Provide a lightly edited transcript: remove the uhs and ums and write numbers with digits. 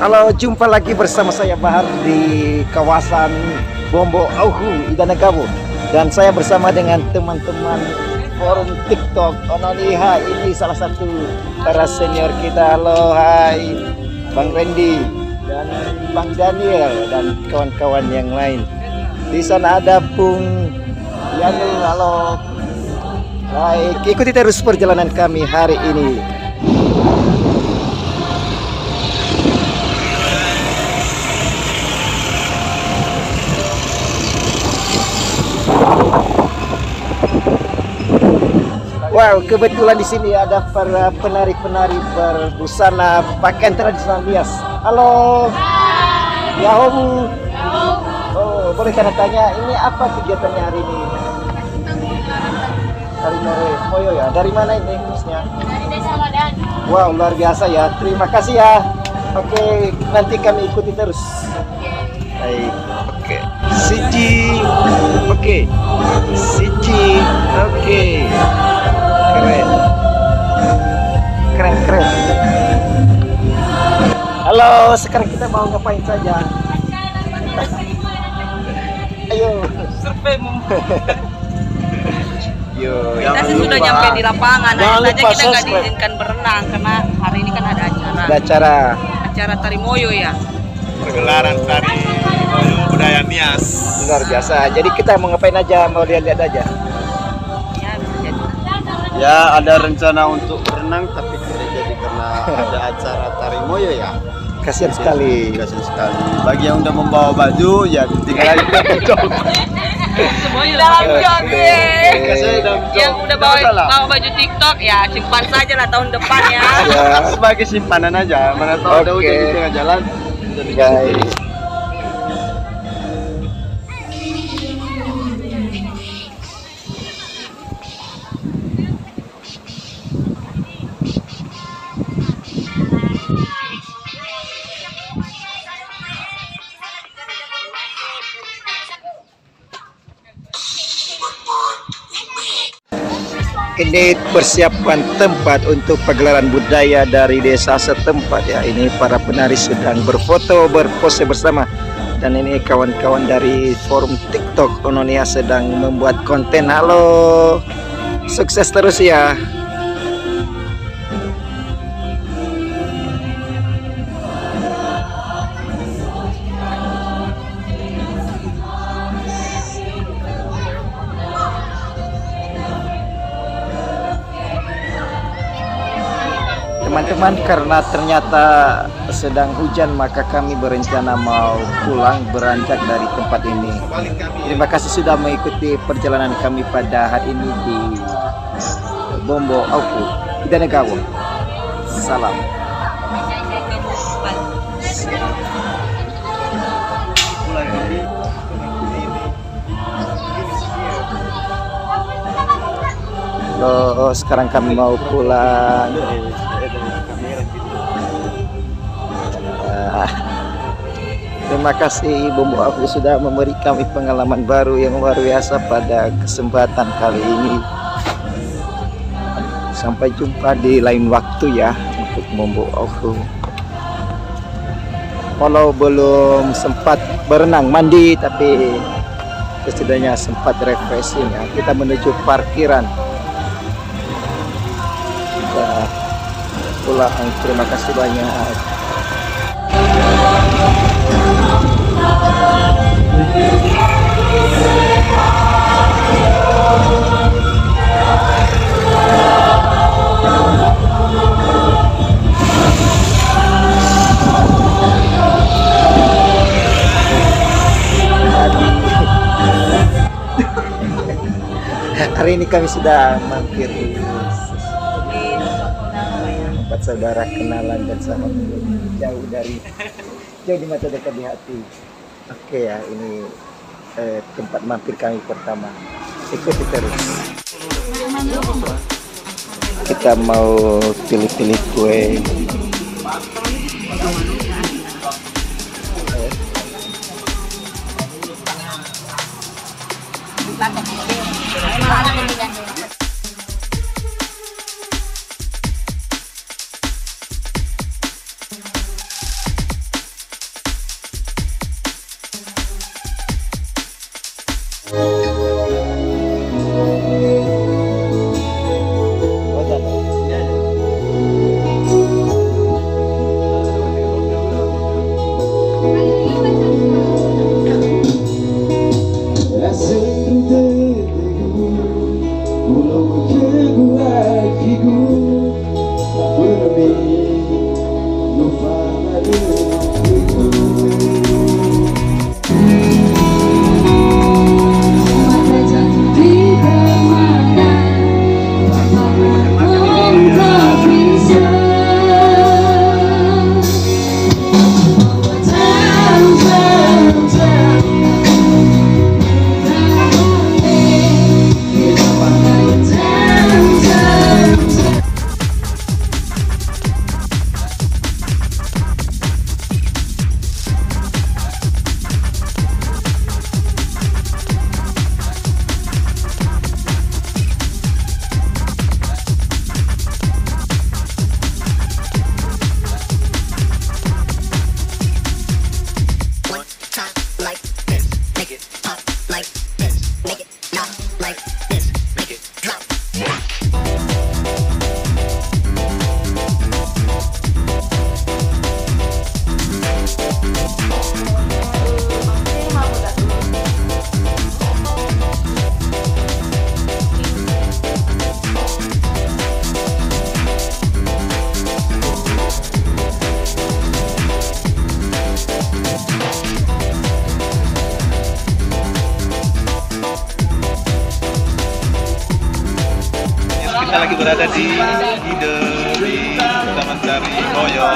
Halo, jumpa lagi bersama saya Bahar di kawasan Bombo Auhu, Idanegabo. Dan saya bersama dengan teman-teman forum TikTok Ononiha. Ini salah satu para senior kita. Halo, hai Bang Randy dan Bang Daniel dan kawan-kawan yang lain. Di sana ada Pung Yanu. Halo. Baik, ikuti terus perjalanan kami hari ini. Wow, kebetulan di sini ada para penari-penari berbusana pakaian tradisional Nias. Halo. Yahoo. Oh, boleh saya tanya, ini apa kegiatannya hari ini? Dari Moyo ya. Dari mana ini khususnya? Dari Desa Wadan. Wow, luar biasa ya. Terima kasih ya. Oke, nanti kami ikuti terus. Baik. Oke. Siji. Oke. Siji. Oke. Keren. Keren, keren. Halo, sekarang kita mau ngapain saja? Ayo. Survei Yo, kita sih sudah nyampe di lapangan, Jangan hanya saja lupa kita nggak subscribe. diizinkan berenang karena hari ini kan ada ada acara tari moyo ya. Pergelaran tari budaya Nias. luar biasa. Jadi kita mau ngapain aja? Mau lihat-lihat aja. Ya bisa jadi. Ya, ada rencana untuk berenang tapi tidak jadi karena ada acara tari moyo ya. Kasihan sekali. Kasih sekali. Bagi yang udah membawa baju ya tinggal aja jog. Semuanya dalam jog. Kasih dalam jog. Yang udah bawa baju TikTok ya simpan saja lah tahun depan ya. Ya, Sebagai simpanan aja. Mana tahu ada Oke. hujan di tengah jalan. Jadi baik. Ini persiapan tempat untuk pagelaran budaya dari desa setempat ya. Ini para penari sedang berfoto, berpose bersama. Dan ini kawan-kawan dari forum TikTok Ononia sedang membuat konten. Halo, sukses terus ya. Teman-teman, karena ternyata sedang hujan maka kami berencana mau pulang beranjak dari tempat ini. Terima kasih sudah mengikuti perjalanan kami pada hari ini di Bombo Auhu, Idanegabo. Salam. Oh, sekarang kami mau pulang. Terima kasih Bombo Auhu sudah memberi kami pengalaman baru yang luar biasa pada kesempatan kali ini. Sampai jumpa di lain waktu ya untuk Bombo Auhu. Kalau belum sempat berenang mandi tapi setidaknya sempat refreshing ya. Kita menuju parkiran. Kita pulang. Terima kasih banyak. Hari ini kami sudah mampir di tempat saudara kenalan dan sahabat jauh di mata dekat di hati. Oke ya, ini tempat mampir kami pertama. Ikuti terus. Kita mau pilih-pilih kue. berada di Ide di Taman Sari Boyo.